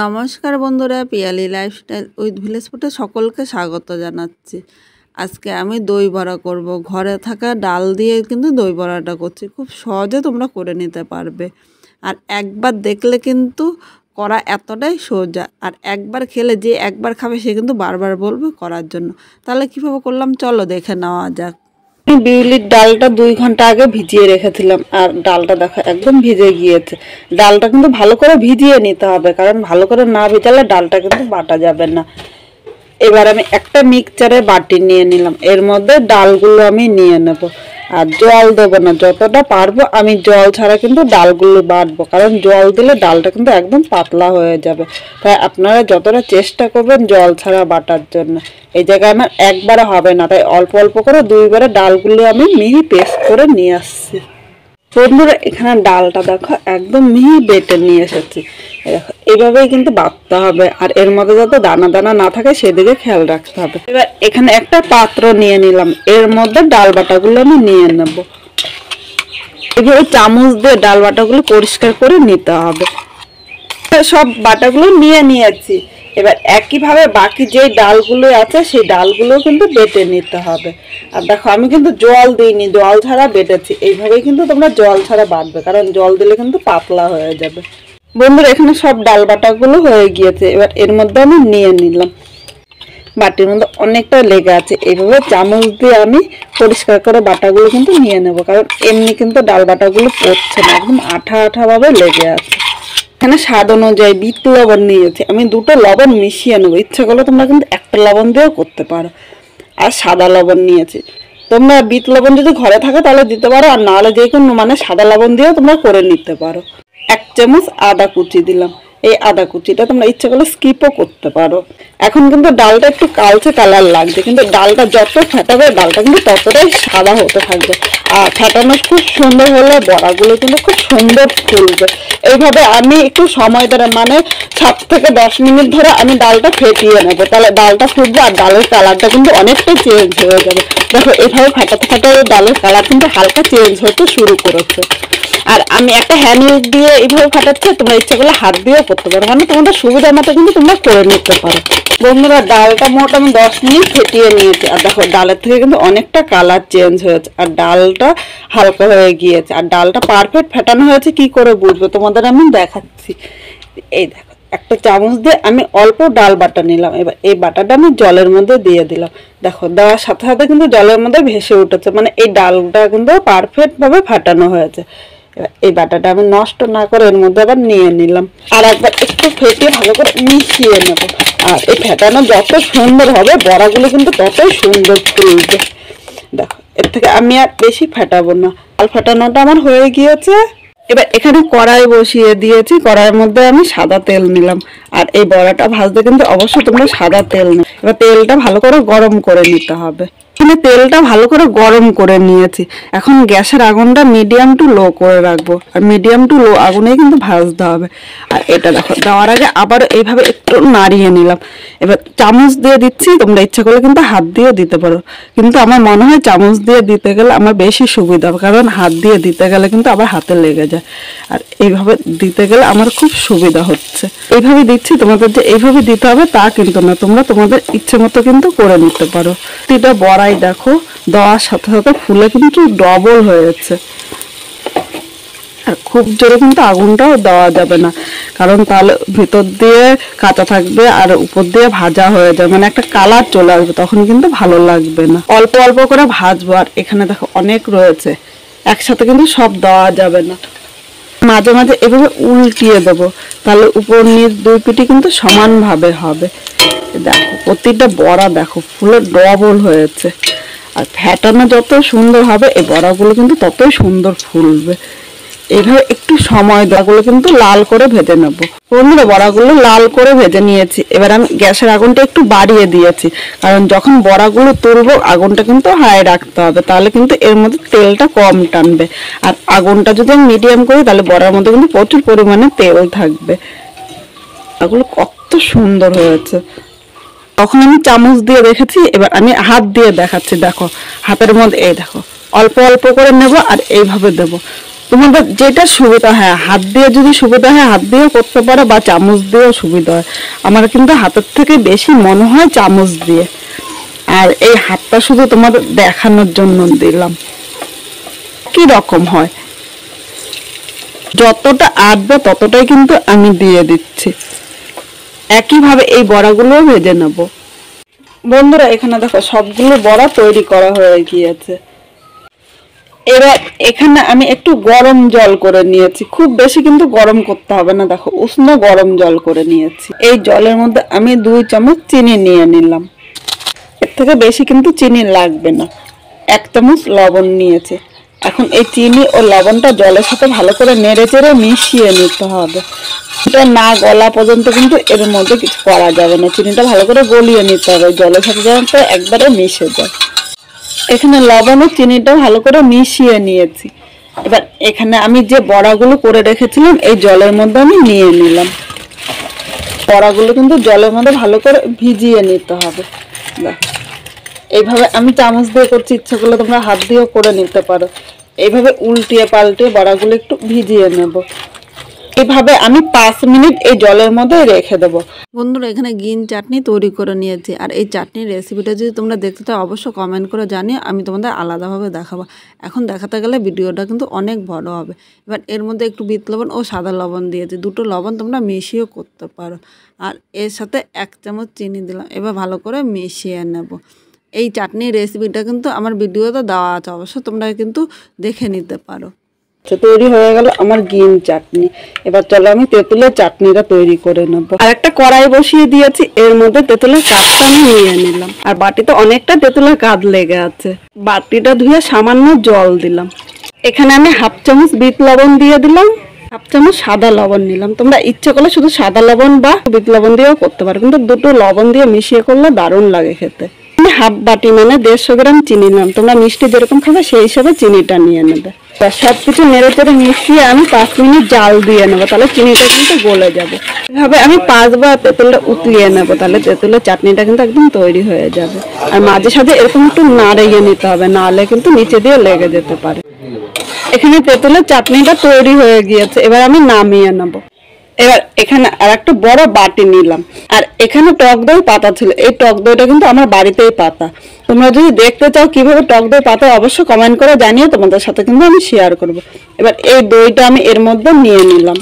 নমস্কার বন্ধুরা, Piyali lifestyle with village ফুডে সকলকে স্বাগত জানাচ্ছি। আজকে আমি দই বড়া করব। ঘরে থাকা ডাল দিয়ে কিন্তু দই বড়াটা করছি, খুব সহজে তোমরা করে নিতে পারবে। আর একবার দেখলে কিন্তু করা এতটাই সোজা, আর একবার খেলে যে একবার খাবে সে কিন্তু বারবার বলবে করার জন্য। তাহলে কীভাবে করলাম চলো দেখে নেওয়া যাক। আমি বিউলির ডালটা 2 ঘন্টা আগে ভিজিয়ে রেখেছিলাম, আর ডালটা দেখো একদম ভিজে গিয়েছে। ডালটা কিন্তু ভালো করে ভিজিয়ে নিতে হবে, কারণ ভালো করে না ভিজালে ডালটা কিন্তু বাটা যাবে না। এবার আমি একটা মিক্সচারের বাটি নিয়ে নিলাম, এর মধ্যে ডালগুলো আমি নিয়ে নেব। আর জল দেবো না, যতটা পারবো আমি জল ছাড়া কিন্তু ডালগুলো বাটবো, কারণ জল দিলে ডালটা কিন্তু একদম পাতলা হয়ে যাবে। তাই আপনারা যতটা চেষ্টা করবেন জল ছাড়া বাটার জন্য। এই জায়গায় আমার একবারে হবে না, তাই অল্প অল্প করে 2বারে ডালগুলো আমি মিহি পেস্ট করে নিয়ে আসছি। বন্ধুরা এখানে ডালটা দেখো একদম মিহি বেটে নিয়ে এসেছি। দেখো এইভাবেই কিন্তু বাটতে হবে, আর এর মধ্যে যাতে দানা দানা না থাকে সেদিকে খেয়াল রাখতে হবে। এবার এখানে একটা পাত্র নিয়ে নিলাম, এর মধ্যে ডাল বাটাগুলো আমি নিয়ে নেব। এভাবে চামচ দিয়ে ডাল বাটাগুলো পরিষ্কার করে নিতে হবে। সব বাটাগুলো নিয়ে নিয়েছি। এবার একইভাবে বাকি যে ডালগুলো আছে সেই ডালগুলো কিন্তু বেটে নিতে হবে। আর দেখো আমি কিন্তু জল দিইনি, জল ছাড়া বেটেছি। এইভাবেই কিন্তু তোমরা জল ছাড়া বাটবে, কারণ জল দিলে কিন্তু পাতলা হয়ে যাবে। বন্ধুরা এখানে সব ডাল বাটাগুলো হয়ে গিয়েছে। এবার এর মধ্যে আমি নিয়ে নিলাম। বাটির মধ্যে অনেকটা লেগে আছে, এইভাবে চামচ দিয়ে আমি পরিষ্কার করে বাটাগুলো কিন্তু নিয়ে নেব, কারণ এমনি কিন্তু ডাল বাটাগুলো পড়ছে না, একদম আঠা আঠা ভাবে লেগে আছে। এখানে স্বাদ অনুযায়ী বিট লবণ নিয়েছি, আমি 2টো লবণ মিশিয়ে নেবো। ইচ্ছে করলে তোমরা কিন্তু একটা লবণ দিয়েও করতে পারো। আর সাদা লবণ নিয়েছি, তোমরা বিট লবণ যদি ঘরে থাকে তাহলে দিতে পারো, আর নাহলে যে কোনো সাদা লবণ দিয়েও তোমরা করে নিতে পারো। 1 চামচ আদা কুচি দিলাম। এই আদা কুচিটা তোমরা ইচ্ছে করলে স্কিপও করতে পারো। এখন কিন্তু ডালটা একটু কালচে কালার লাগছে, কিন্তু ডালটা যত ফেটাবে ডালটা কিন্তু ততটাই সাদা হতে থাকবে। আর ফেটানো খুব সুন্দর হলে বড়াগুলো কিন্তু খুব সুন্দর ফুলবে। এইভাবে আমি একটু সময় ধরে 7 থেকে 10 মিনিট ধরে আমি ডালটা ফেটিয়ে নেবো, তাহলে ডালটা ফুটবে আর ডালের কালারটা কিন্তু অনেকটাই চেঞ্জ হয়ে যাবে। দেখো এইভাবে ফাটাতে ফাটাতে ডালের কালার কিন্তু হালকা চেঞ্জ হতে শুরু করেছে। আর আমি একটা হ্যান্ডউইক দিয়ে এইভাবে ফাটাচ্ছি, তোমরা ইচ্ছা করলে হাত দিয়েও করতে পারো, তোমাদের সুবিধা মতো কিন্তু তোমরা করে নিতে পারো। বন্ধুরা ডালটা মোট আমি 10 মিনিট ফেটিয়ে নিয়েছি, আর দেখো ডালের থেকে কিন্তু অনেকটা কালার চেঞ্জ হয়েছে, আর ডালটা হালকা হয়ে গিয়েছে। আর ডালটা পারফেক্ট ফেটানো হয়েছে কি করে বুঝবো তোমাদের আমি দেখাচ্ছি। এই দেখো একটা চামচ দিয়ে আমি অল্প ডাল বাটা নিলাম। এবার এই বাটাটা আমি জলের মধ্যে দিয়ে দিলাম। দেখো দেওয়ার সাথে সাথে কিন্তু জলের মধ্যে ভেসে উঠেছে, এই ডালটা কিন্তু পারফেক্ট ভাবে ফাটানো হয়েছে। এই বাটাটা আমি নষ্ট না করে এর মধ্যে আবার নিয়ে নিলাম, আর একবার একটু ফেটিয়ে ভালো করে মিশিয়ে নেব। আর এই ফেটানো যত সুন্দর হবে বড়াগুলো কিন্তু ততই সুন্দর ফুলবে। দেখো এর থেকে আমি আর বেশি ফেটাবো না, ডাল ফেটানোটা আমার হয়ে গিয়েছে। এবার এখানে কড়াই বসিয়ে দিয়েছি, কড়াইয়ের মধ্যে আমি সাদা তেল নিলাম। আর এই বড়াটা ভাজতে কিন্তু অবশ্যই তোমরা সাদা তেল নেবে। এবার তেলটা ভালো করে গরম করে নিতে হবে। এখানে তেলটা ভালো করে গরম করে নিয়েছি। এখন গ্যাসের আগুনটা মিডিয়াম টু লো করে রাখবো, আর মিডিয়াম টু লো আগুনে কিন্তু ভাজতে হবে। আর এটা দেখো দেওয়ার আগে আবার এইভাবে একটু নাড়িয়ে নিলাম। এবার চামচ দিয়ে দিচ্ছি, তোমরা ইচ্ছা করলে কিন্তু হাত দিয়েও দিতে পারো, কিন্তু আমার মনে হয় চামচ দিয়ে দিতে গেলে আমার বেশি সুবিধা হবে, কারণ হাত দিয়ে দিতে গেলে কিন্তু আবার হাতে লেগে যায়। আর এইভাবে দিতে গেলে আমার খুব সুবিধা হচ্ছে। এইভাবে দিচ্ছি, তোমাদের যে এইভাবে দিতে হবে তা কিন্তু না, তোমরা তোমাদের ইচ্ছে মতো কিন্তু করে নিতে পারো। এটা বড়াই দেখো দেওয়ার সাথে সাথে ফুলে কিন্তু ডবল হয়েছে। আর খুব জোরে কিন্তু আগুনটাও দেওয়া যাবে না, কারণ তাহলে ভিতর দিয়ে কাঁচা থাকবে আর উপর দিয়ে ভাজা হয়ে যাবে, একটা কালার চলে আসবে, তখন কিন্তু ভালো লাগবে না। অল্প অল্প করে ভাজবো। আর এখানে দেখো অনেক রয়েছে, একসাথে কিন্তু সব দেওয়া যাবে না। মাঝে মাঝে এভাবে উল্টিয়ে দেবো, তাহলে উপর নিচ 2 পিঠই কিন্তু সমানভাবে হবে। দেখো প্রতিটা বড়া দেখো ফুলে ডবল হয়েছে। আর ফ্যাটানো যত সুন্দর হবে এই বড়াগুলো কিন্তু ততই সুন্দর ফুলবে। এইভাবে একটু সময় দেওয়াগুলো কিন্তু লাল করে ভেজে নেব। বন্ধুরা বড়াগুলো লাল করে ভেজে নিয়েছি। এবার আমি গ্যাসের আগুনটা একটু বাড়িয়ে দিয়েছি, কারণ যখন বড়াগুলো তুলবো আগুনটা কিন্তু হাই রাখতে হবে, তাহলে কিন্তু এর মধ্যে তেলটা কম টানবে। আর আগুনটা যদি আমি মিডিয়াম করি তাহলে বড়ার মধ্যে কিন্তু প্রচুর পরিমাণে তেল থাকবে। এগুলো কত সুন্দর হয়েছে। তখন আমি চামচ দিয়ে দেখেছি, এবার আমি হাত দিয়ে দেখাচ্ছি। দেখো হাতের মধ্যে এই দেখো অল্প অল্প করে নেব আর এইভাবে দেব। তোমাদের যেটা সুবিধা হয়, হাত দিয়ে যদি সুবিধা হয় হাত দিয়েও করতে পারো বা চামচ দিয়েও সুবিধা হয়। আমার কিন্তু হাতের থেকে বেশি মনে হয় চামচ দিয়ে। আর এই হাতটা শুধু তোমাদের দেখানোর জন্য দিলাম কি রকম হয়। যতটা আটবে ততটাই কিন্তু আমি দিয়ে দিচ্ছি। একইভাবে এই বড়াগুলোও ভেজে নেব। বন্ধুরা এখানে দেখো সবগুলো বড়া তৈরি করা হয়ে গিয়েছে। এবার এখানে আমি একটু গরম জল করে নিয়েছি, খুব বেশি কিন্তু গরম করতে হবে না। দেখো উষ্ণ গরম জল করে নিয়েছি। এই জলের মধ্যে আমি 2 চামচ চিনি নিয়ে নিলাম। এর থেকে বেশি কিন্তু চিনি লাগবে না। 1 চামচ লবণ নিয়েছি। এখন এই চিনি ও লবণটা জলের সাথে ভালো করে নেড়ে চেড়ে মিশিয়ে নিতে হবে। এটা না গলা পর্যন্ত কিন্তু এর মধ্যে কিছু করা যাবে না। চিনিটা ভালো করে গলিয়ে নিতে হবে, জলের সাথে যাতে একবারে মিশে যায়। এখানে লবণ ও চিনিটা ভালো করে মিশিয়ে নিয়েছি। এবার এখানে আমি যে বড়াগুলো করে রেখেছিলাম এই জলের মধ্যে আমি নিয়ে নিলাম। বড়াগুলো কিন্তু জলের মধ্যে ভালো করে ভিজিয়ে নিতে হবে। দেখো এইভাবে আমি চামচ দিয়ে করছি, ইচ্ছা করলে তোমরা হাত দিয়েও করে নিতে পারো। এইভাবে উল্টিয়ে পাল্টে বড়াগুলো একটু ভিজিয়ে নেব। এইভাবে আমি 5 মিনিট এই জলের মধ্যে রেখে দেবো। বন্ধুরা এখানে গ্রিন চাটনি তৈরি করে নিয়েছি। আর এই চাটনির রেসিপিটা যদি তোমরা দেখতে চাও অবশ্যই কমেন্ট করে জানিও, আমি তোমাদের আলাদাভাবে দেখাবো। এখন দেখাতে গেলে ভিডিওটা কিন্তু অনেক বড় হবে। এবার এর মধ্যে একটু বিট লবণ ও সাদা লবণ দিয়েছি। দুটো লবণ তোমরা মিশিয়েও করতে পারো। আর এর সাথে 1 চামচ চিনি দিলাম। এবার ভালো করে মিশিয়ে নেব। এই চাটনির রেসিপিটা কিন্তু আমার ভিডিওতে দেওয়া আছে, অবশ্য তোমরা কিন্তু দেখে নিতে পারো। তৈরি হয়ে গেল আমার গ্রিন চাটনি। এবার চলো আমি তেঁতুলের চাটনিটা তৈরি করে নেব। আর একটা কড়াই বসিয়ে দিয়েছি, এর মধ্যে তেঁতুলের কাঠটা আমি নিয়ে নিলাম। আর বাটিতে অনেকটা তেঁতুলের কাঠ লেগে আছে। বাটিটা ধুয়ে সামান্য জল দিলাম। এখানে আমি 1/2 চামচ বিট লবণ দিয়ে দিলাম। 1/2 চামচ সাদা লবণ নিলাম। তোমরা ইচ্ছে করলে শুধু সাদা লবণ বা বিট লবণ দিয়েও করতে পারো, কিন্তু দুটো লবণ দিয়ে মিশিয়ে করলে দারুণ লাগে খেতে। আমি 1/2 বাটি মানে 150 গ্রাম চিনি নিলাম। তোমরা মিষ্টি যেরকম খাবে সেই হিসাবে চিনিটা নিয়ে নেবে। সবকিছু নেড়ে চেড়ে মিশিয়ে আমি 5 মিনিট জাল দিয়ে নেবো, তাহলে চিনিটা কিন্তু গলে যাবে। এভাবে আমি 5 বার তেঁতুলটা উতলিয়ে নেবো, তাহলে তেঁতুলের চাটনিটা কিন্তু একদম তৈরি হয়ে যাবে। আর মাঝে সাঝে এরকম একটু নাড়িয়ে নিতে হবে, নাহলে কিন্তু নিচে দিয়ে লেগে যেতে পারে। এখানে তেঁতুলের চাটনিটা তৈরি হয়ে গিয়েছে। এবার আমি নামিয়ে নেবো। এবার এখানে আর একটা বড় বাটি নিলাম। আর এখানে টক দই পাতা ছিল। এই টক দইটা কিন্তু আমার বাড়িতেই পাতা। তোমরা যদি দেখতে চাও কিভাবে টক দই পাতা অবশ্যই কমেন্ট করে জানিও, তোমাদের সাথে কিন্তু আমি শেয়ার করব। এবার এই দইটা আমি এর মধ্যে নিয়ে নিলাম।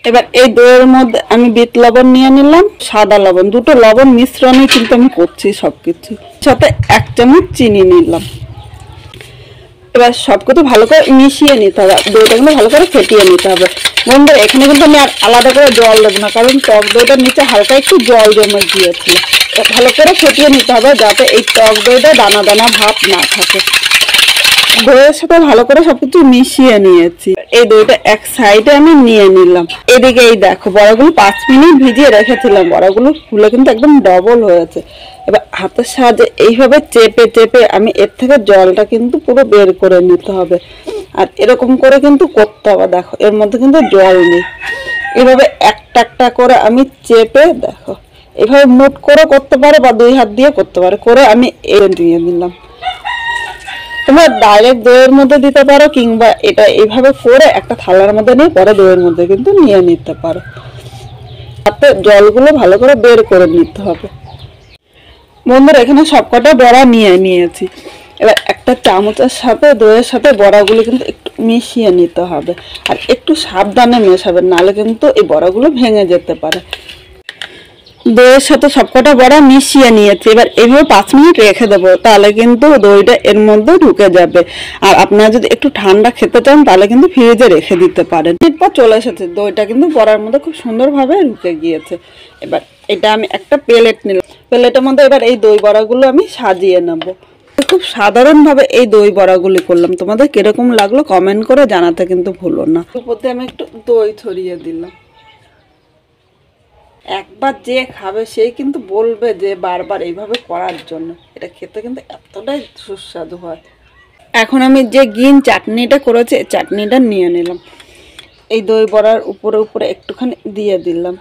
এবার এই দইয়ের মধ্যে আমি বিট লবণ নিয়ে নিলাম, সাদা লবণ, দুটো লবণ মিশ্রণে কিন্তু আমি করছি সবকিছু। সাথে 1 চামচ চিনি নিলাম। এবার সবকিছু ভালো করে মিশিয়ে নিতে হবে। দইটা কিন্তু ভালো করে ফেটিয়ে নিতে হবে। বন্ধুরা এখানে কিন্তু আমি আর আলাদা করে জল দেবো না, কারণ টক দইটার নিচে হালকা একটু জল জমে গিয়েছিল। ভালো করে ফেটিয়ে নিতে হবে যাতে এই টক দইটা দানা দানা ভাব না থাকে। দইয়ের সাথে ভালো করে সবকিছু মিশিয়ে নিয়েছি। এই দইটা এক সাইডে আমি নিয়ে নিলাম। এদিকে এই দেখো বড়াগুলো 5 মিনিট ভিজিয়ে রেখেছিলাম। বড়াগুলো ফুলে কিন্তু একদম ডবল হয়েছে। এবার হাতের সাহায্যে এইভাবে চেপে চেপে আমি এর থেকে জলটা কিন্তু পুরো বের করে নিতে হবে। আর এরকম করে কিন্তু করতে হবে। দেখো এর মধ্যে কিন্তু জল নেই। এভাবে একটা একটা করে আমি চেপে, দেখো এভাবে মুট করে করতে পারো বা 2 হাত দিয়ে করতে পারো, করে আমি দিয়ে দিলাম। তোমরা ডাইরেক্ট দইয়ের মধ্যে দিতে পারো, কিংবা এটা এইভাবে করে একটা থালার মধ্যে নিয়ে পরে দইয়ের মধ্যে কিন্তু নিয়ে নিতে পারো। তাতে জলগুলো ভালো করে বের করে নিতে হবে। বন্ধুরা এখানে সবকটা বড়া নিয়ে নিয়েছি। এবার একটা চামচের সাথে দইয়ের সাথে বড়াগুলো কিন্তু একটু মিশিয়ে নিতে হবে। আর একটু সাবধানে মেশাবেন, নাহলে কিন্তু এই বড়াগুলো ভেঙে যেতে পারে। দইয়ের সাথে সবকটা বড়া মিশিয়ে নিয়েছি। এবার এইভাবে 5 মিনিট রেখে দেবো, তাহলে কিন্তু দইটা এর মধ্যে ঢুকে যাবে। আর আপনারা যদি একটু ঠান্ডা খেতে চান তাহলে কিন্তু ফ্রিজে রেখে দিতে পারেন। এরপর চলে এসেছে, দইটা কিন্তু বড়ার মধ্যে খুব সুন্দরভাবে ঢুকে গিয়েছে। এবার এটা আমি একটা প্লেট নিলাম। প্লেটের মধ্যে এবার এই দই বড়াগুলো আমি সাজিয়ে নেবো। খুব সাধারণভাবে এই দই বড়াগুলি করলাম। তোমাদের কিরকম লাগলো কমেন্ট করে জানাতে কিন্তু ভুলো না। উপরে আমি একটু দই ছড়িয়ে দিলাম। একবার যে খাবে সেই কিন্তু বলবে যে বারবার এইভাবে করার জন্য। এটা খেতে কিন্তু এতটাই সুস্বাদু হয়। এখন আমি যে গ্রিন চাটনিটা করেছি এই চাটনিটা নিয়ে নিলাম। এই দই বড়ার উপরে উপরে একটুখানি দিয়ে দিলাম।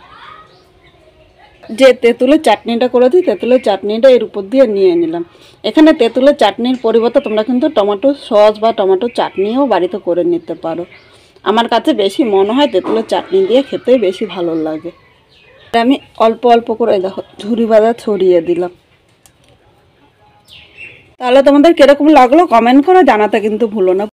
যে তেঁতুলের চাটনিটা করেছি তেঁতুলের চাটনিটা এর উপর দিয়ে নিয়ে নিলাম। এখানে তেঁতুলের চাটনির পরিবর্তে তোমরা কিন্তু টমেটো সস বা টমেটো চাটনিও বাড়িতে করে নিতে পারো। আমার কাছে বেশি মনে হয় তেঁতুলের চাটনি দিয়ে খেতেই বেশি ভালো লাগে। আমি অল্প অল্প করে দেখো ঝুরি ভাজা ছড়িয়ে দিলাম। তাহলে তোমাদের কিরকম লাগলো কমেন্ট করে জানাতে কিন্তু ভুলো না।